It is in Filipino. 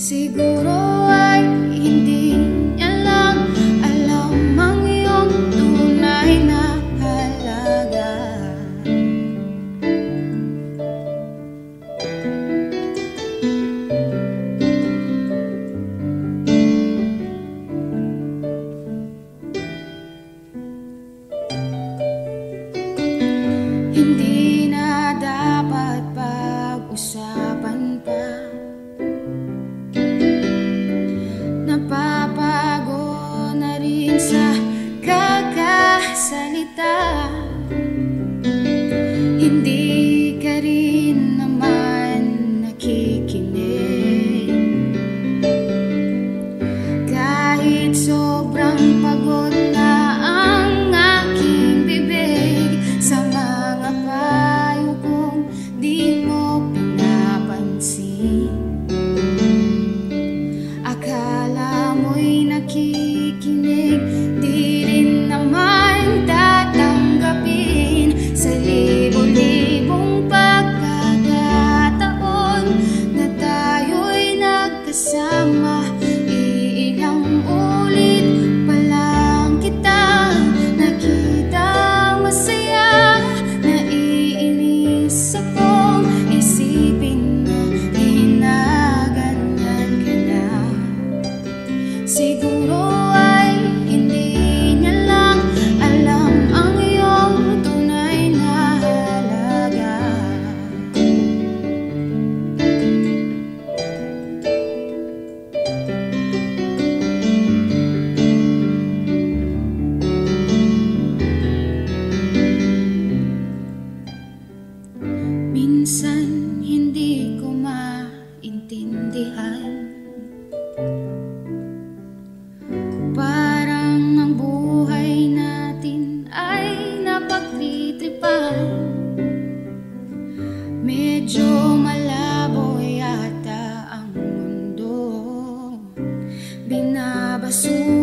Siguro ay hindi niya lang alam ang iyong tunay na halaga. Hindi na dapat pag-usapan pa. Napapago na rin sa kakasalita. Hindi ka rin naman nakikinig. Kahit sobrang pagod na ang aking bibig sa mga payo kong di mo pinapansin. Akala mo'y nakikinig, di rin naman tatanggapin. Sa libo-libong pagkakataon na tayo'y nagkasama, iilang ulit pa lang kitang nakitang masaya. Naiinis akong isipin na di na ganyan ka na. Siguro ay hindi niya lang alam ang iyong tunay na halaga. Minsan hindi ko maintindihan. Parang ang buhay natin ay napagtitripan. Medyo malabo yata ang mundo. Binabasura